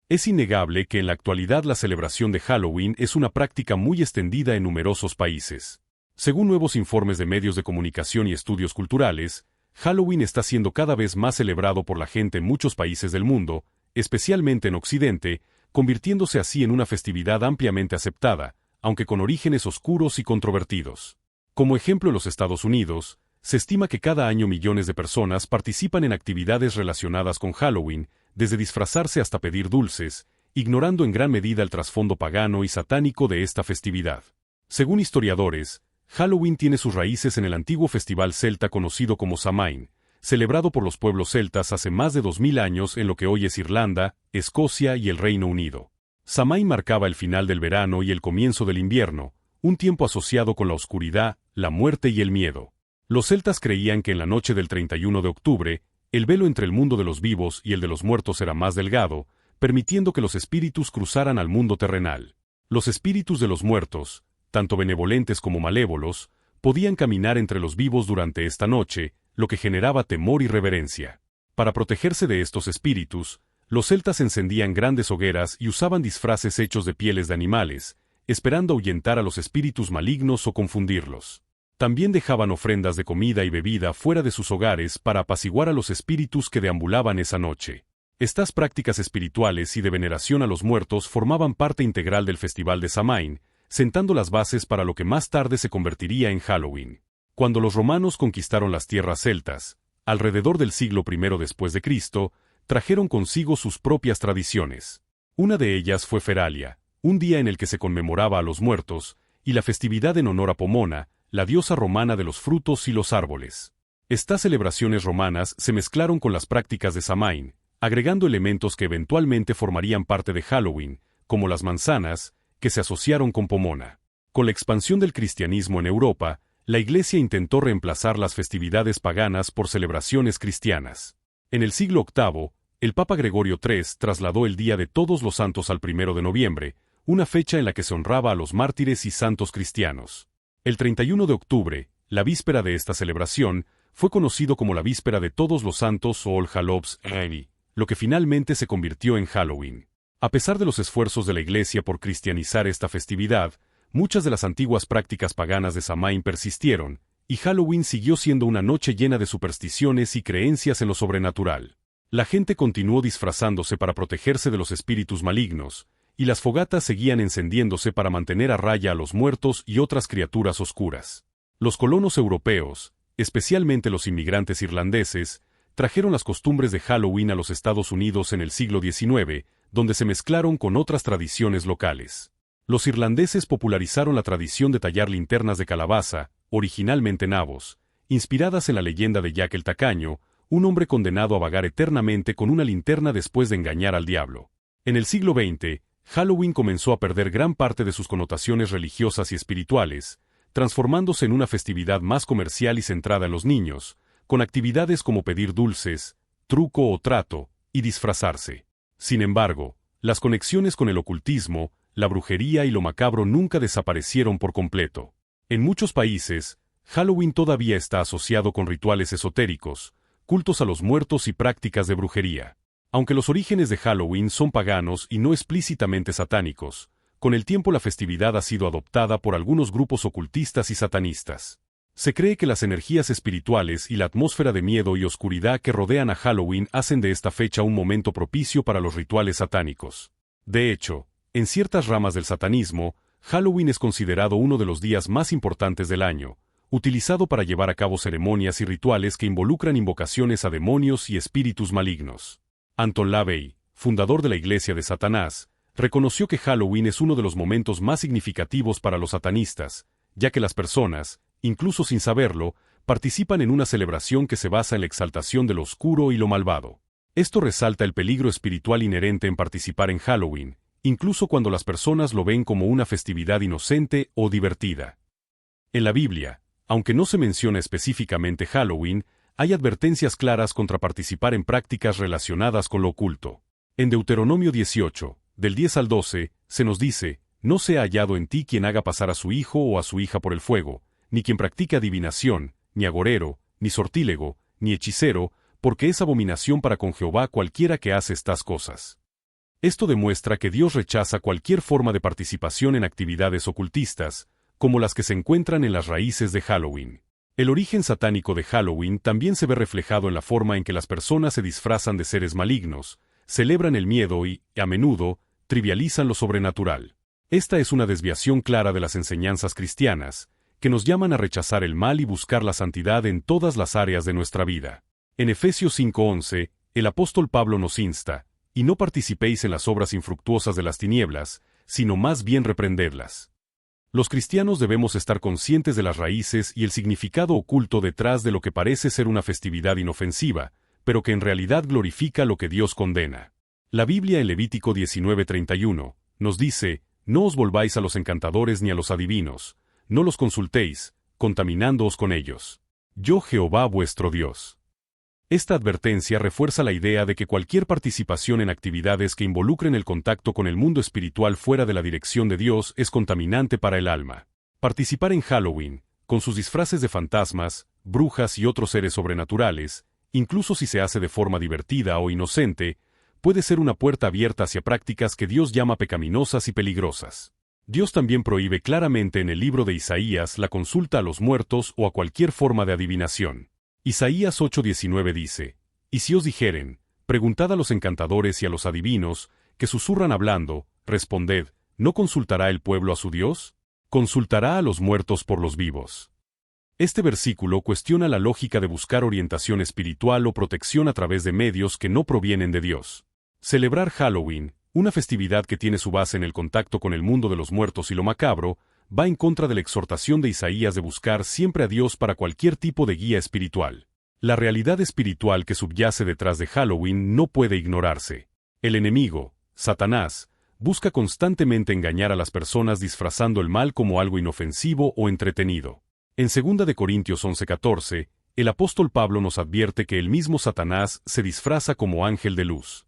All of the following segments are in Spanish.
Es innegable que en la actualidad la celebración de Halloween es una práctica muy extendida en numerosos países. Según nuevos informes de medios de comunicación y estudios culturales, Halloween está siendo cada vez más celebrado por la gente en muchos países del mundo, especialmente en Occidente, convirtiéndose así en una festividad ampliamente aceptada, aunque con orígenes oscuros y controvertidos. Como ejemplo, en los Estados Unidos, se estima que cada año millones de personas participan en actividades relacionadas con Halloween, desde disfrazarse hasta pedir dulces, ignorando en gran medida el trasfondo pagano y satánico de esta festividad. Según historiadores, Halloween tiene sus raíces en el antiguo festival celta conocido como Samhain, celebrado por los pueblos celtas hace más de 2000 años en lo que hoy es Irlanda, Escocia y el Reino Unido. Samhain marcaba el final del verano y el comienzo del invierno, un tiempo asociado con la oscuridad, la muerte y el miedo. Los celtas creían que en la noche del 31 de octubre, el velo entre el mundo de los vivos y el de los muertos era más delgado, permitiendo que los espíritus cruzaran al mundo terrenal. Los espíritus de los muertos, tanto benevolentes como malévolos, podían caminar entre los vivos durante esta noche, lo que generaba temor y reverencia. Para protegerse de estos espíritus, los celtas encendían grandes hogueras y usaban disfraces hechos de pieles de animales, esperando ahuyentar a los espíritus malignos o confundirlos. También dejaban ofrendas de comida y bebida fuera de sus hogares para apaciguar a los espíritus que deambulaban esa noche. Estas prácticas espirituales y de veneración a los muertos formaban parte integral del festival de Samhain, sentando las bases para lo que más tarde se convertiría en Halloween. Cuando los romanos conquistaron las tierras celtas, alrededor del siglo I después de Cristo, trajeron consigo sus propias tradiciones. Una de ellas fue Feralia, un día en el que se conmemoraba a los muertos, y la festividad en honor a Pomona, la diosa romana de los frutos y los árboles. Estas celebraciones romanas se mezclaron con las prácticas de Samhain, agregando elementos que eventualmente formarían parte de Halloween, como las manzanas, que se asociaron con Pomona. Con la expansión del cristianismo en Europa, la Iglesia intentó reemplazar las festividades paganas por celebraciones cristianas. En el siglo VIII, el Papa Gregorio III trasladó el Día de Todos los Santos al 1 de noviembre, una fecha en la que se honraba a los mártires y santos cristianos. El 31 de octubre, la víspera de esta celebración, fue conocido como la Víspera de Todos los Santos o All Hallows Eve, lo que finalmente se convirtió en Halloween. A pesar de los esfuerzos de la Iglesia por cristianizar esta festividad, muchas de las antiguas prácticas paganas de Samhain persistieron, y Halloween siguió siendo una noche llena de supersticiones y creencias en lo sobrenatural. La gente continuó disfrazándose para protegerse de los espíritus malignos, y las fogatas seguían encendiéndose para mantener a raya a los muertos y otras criaturas oscuras. Los colonos europeos, especialmente los inmigrantes irlandeses, trajeron las costumbres de Halloween a los Estados Unidos en el siglo XIX, donde se mezclaron con otras tradiciones locales. Los irlandeses popularizaron la tradición de tallar linternas de calabaza, originalmente nabos, inspiradas en la leyenda de Jack el Tacaño, un hombre condenado a vagar eternamente con una linterna después de engañar al diablo. En el siglo XX, Halloween comenzó a perder gran parte de sus connotaciones religiosas y espirituales, transformándose en una festividad más comercial y centrada en los niños, con actividades como pedir dulces, truco o trato, y disfrazarse. Sin embargo, las conexiones con el ocultismo, la brujería y lo macabro nunca desaparecieron por completo. En muchos países, Halloween todavía está asociado con rituales esotéricos, cultos a los muertos y prácticas de brujería. Aunque los orígenes de Halloween son paganos y no explícitamente satánicos, con el tiempo la festividad ha sido adoptada por algunos grupos ocultistas y satanistas. Se cree que las energías espirituales y la atmósfera de miedo y oscuridad que rodean a Halloween hacen de esta fecha un momento propicio para los rituales satánicos. De hecho, en ciertas ramas del satanismo, Halloween es considerado uno de los días más importantes del año, utilizado para llevar a cabo ceremonias y rituales que involucran invocaciones a demonios y espíritus malignos. Anton LaVey, fundador de la Iglesia de Satanás, reconoció que Halloween es uno de los momentos más significativos para los satanistas, ya que las personas, incluso sin saberlo, participan en una celebración que se basa en la exaltación de lo oscuro y lo malvado. Esto resalta el peligro espiritual inherente en participar en Halloween, incluso cuando las personas lo ven como una festividad inocente o divertida. En la Biblia, aunque no se menciona específicamente Halloween, hay advertencias claras contra participar en prácticas relacionadas con lo oculto. En Deuteronomio 18, del 10 al 12, se nos dice: «No sea hallado en ti quien haga pasar a su hijo o a su hija por el fuego, ni quien practique adivinación, ni agorero, ni sortílego, ni hechicero, porque es abominación para con Jehová cualquiera que hace estas cosas». Esto demuestra que Dios rechaza cualquier forma de participación en actividades ocultistas, como las que se encuentran en las raíces de Halloween. El origen satánico de Halloween también se ve reflejado en la forma en que las personas se disfrazan de seres malignos, celebran el miedo y, a menudo, trivializan lo sobrenatural. Esta es una desviación clara de las enseñanzas cristianas, que nos llaman a rechazar el mal y buscar la santidad en todas las áreas de nuestra vida. En Efesios 5:11, el apóstol Pablo nos insta, y no participéis en las obras infructuosas de las tinieblas, sino más bien reprendedlas. Los cristianos debemos estar conscientes de las raíces y el significado oculto detrás de lo que parece ser una festividad inofensiva, pero que en realidad glorifica lo que Dios condena. La Biblia en Levítico 19:31 nos dice, no os volváis a los encantadores ni a los adivinos, no los consultéis, contaminándoos con ellos. Yo Jehová vuestro Dios. Esta advertencia refuerza la idea de que cualquier participación en actividades que involucren el contacto con el mundo espiritual fuera de la dirección de Dios es contaminante para el alma. Participar en Halloween, con sus disfraces de fantasmas, brujas y otros seres sobrenaturales, incluso si se hace de forma divertida o inocente, puede ser una puerta abierta hacia prácticas que Dios llama pecaminosas y peligrosas. Dios también prohíbe claramente en el libro de Isaías la consulta a los muertos o a cualquier forma de adivinación. Isaías 8:19 dice, «Y si os dijeren, preguntad a los encantadores y a los adivinos, que susurran hablando, responded, ¿no consultará el pueblo a su Dios? Consultará a los muertos por los vivos». Este versículo cuestiona la lógica de buscar orientación espiritual o protección a través de medios que no provienen de Dios. Celebrar Halloween, una festividad que tiene su base en el contacto con el mundo de los muertos y lo macabro, va en contra de la exhortación de Isaías de buscar siempre a Dios para cualquier tipo de guía espiritual. La realidad espiritual que subyace detrás de Halloween no puede ignorarse. El enemigo, Satanás, busca constantemente engañar a las personas disfrazando el mal como algo inofensivo o entretenido. En 2 Corintios 11:14, el apóstol Pablo nos advierte que el mismo Satanás se disfraza como ángel de luz.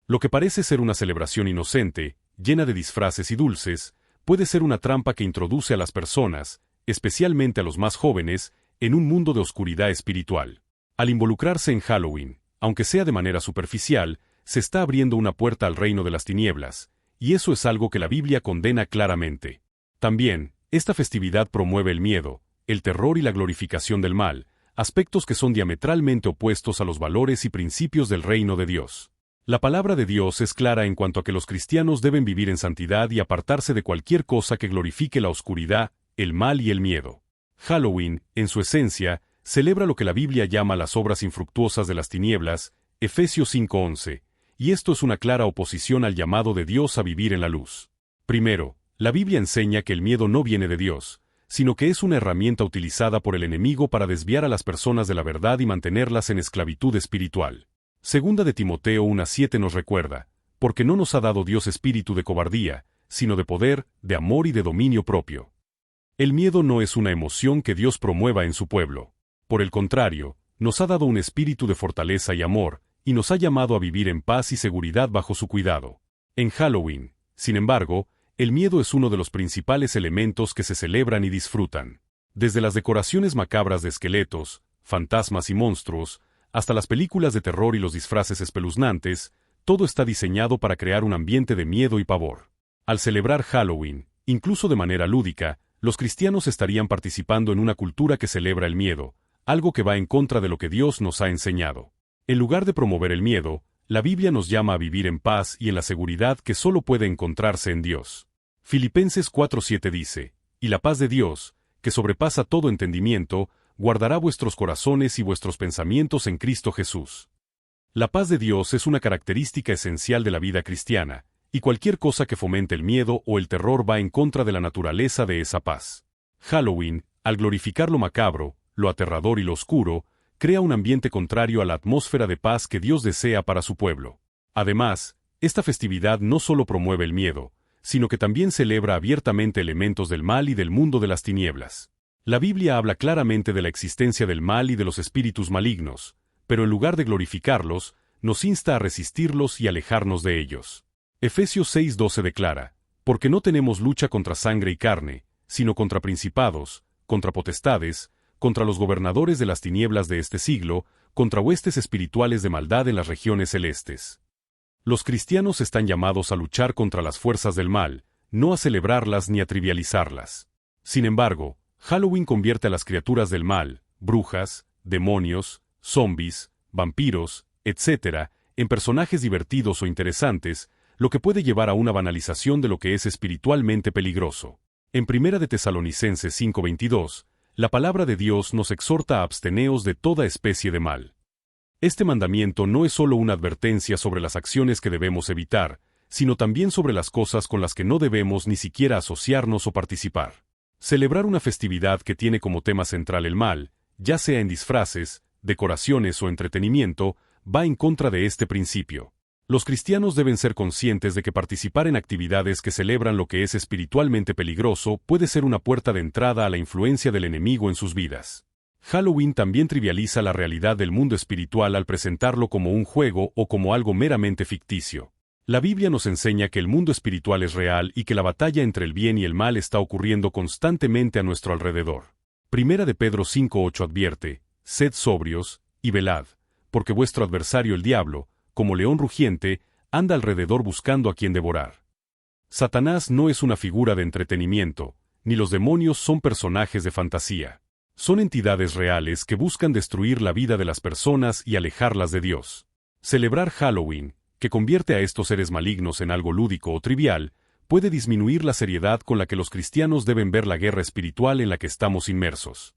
Lo que parece ser una celebración inocente, llena de disfraces y dulces, puede ser una trampa que introduce a las personas, especialmente a los más jóvenes, en un mundo de oscuridad espiritual. Al involucrarse en Halloween, aunque sea de manera superficial, se está abriendo una puerta al reino de las tinieblas, y eso es algo que la Biblia condena claramente. También, esta festividad promueve el miedo, el terror y la glorificación del mal, aspectos que son diametralmente opuestos a los valores y principios del reino de Dios. La palabra de Dios es clara en cuanto a que los cristianos deben vivir en santidad y apartarse de cualquier cosa que glorifique la oscuridad, el mal y el miedo. Halloween, en su esencia, celebra lo que la Biblia llama las obras infructuosas de las tinieblas, Efesios 5:11, y esto es una clara oposición al llamado de Dios a vivir en la luz. Primero, la Biblia enseña que el miedo no viene de Dios, sino que es una herramienta utilizada por el enemigo para desviar a las personas de la verdad y mantenerlas en esclavitud espiritual. Segunda de Timoteo 1:7 nos recuerda, porque no nos ha dado Dios espíritu de cobardía, sino de poder, de amor y de dominio propio. El miedo no es una emoción que Dios promueva en su pueblo. Por el contrario, nos ha dado un espíritu de fortaleza y amor, y nos ha llamado a vivir en paz y seguridad bajo su cuidado. En Halloween, sin embargo, el miedo es uno de los principales elementos que se celebran y disfrutan. Desde las decoraciones macabras de esqueletos, fantasmas y monstruos, hasta las películas de terror y los disfraces espeluznantes, todo está diseñado para crear un ambiente de miedo y pavor. Al celebrar Halloween, incluso de manera lúdica, los cristianos estarían participando en una cultura que celebra el miedo, algo que va en contra de lo que Dios nos ha enseñado. En lugar de promover el miedo, la Biblia nos llama a vivir en paz y en la seguridad que solo puede encontrarse en Dios. Filipenses 4:7 dice, «Y la paz de Dios, que sobrepasa todo entendimiento, guardará vuestros corazones y vuestros pensamientos en Cristo Jesús». La paz de Dios es una característica esencial de la vida cristiana, y cualquier cosa que fomente el miedo o el terror va en contra de la naturaleza de esa paz. Halloween, al glorificar lo macabro, lo aterrador y lo oscuro, crea un ambiente contrario a la atmósfera de paz que Dios desea para su pueblo. Además, esta festividad no solo promueve el miedo, sino que también celebra abiertamente elementos del mal y del mundo de las tinieblas. La Biblia habla claramente de la existencia del mal y de los espíritus malignos, pero en lugar de glorificarlos, nos insta a resistirlos y alejarnos de ellos. Efesios 6:12 declara, «Porque no tenemos lucha contra sangre y carne, sino contra principados, contra potestades, contra los gobernadores de las tinieblas de este siglo, contra huestes espirituales de maldad en las regiones celestes». Los cristianos están llamados a luchar contra las fuerzas del mal, no a celebrarlas ni a trivializarlas. Sin embargo, Halloween convierte a las criaturas del mal, brujas, demonios, zombis, vampiros, etc., en personajes divertidos o interesantes, lo que puede llevar a una banalización de lo que es espiritualmente peligroso. En 1 de Tesalonicenses 5:22, la palabra de Dios nos exhorta a absteneos de toda especie de mal. Este mandamiento no es solo una advertencia sobre las acciones que debemos evitar, sino también sobre las cosas con las que no debemos ni siquiera asociarnos o participar. Celebrar una festividad que tiene como tema central el mal, ya sea en disfraces, decoraciones o entretenimiento, va en contra de este principio. Los cristianos deben ser conscientes de que participar en actividades que celebran lo que es espiritualmente peligroso puede ser una puerta de entrada a la influencia del enemigo en sus vidas. Halloween también trivializa la realidad del mundo espiritual al presentarlo como un juego o como algo meramente ficticio. La Biblia nos enseña que el mundo espiritual es real y que la batalla entre el bien y el mal está ocurriendo constantemente a nuestro alrededor. 1 de Pedro 5:8 advierte: «Sed sobrios y velad, porque vuestro adversario el diablo, como león rugiente, anda alrededor buscando a quien devorar». Satanás no es una figura de entretenimiento, ni los demonios son personajes de fantasía. Son entidades reales que buscan destruir la vida de las personas y alejarlas de Dios. Celebrar Halloween, que convierte a estos seres malignos en algo lúdico o trivial, puede disminuir la seriedad con la que los cristianos deben ver la guerra espiritual en la que estamos inmersos.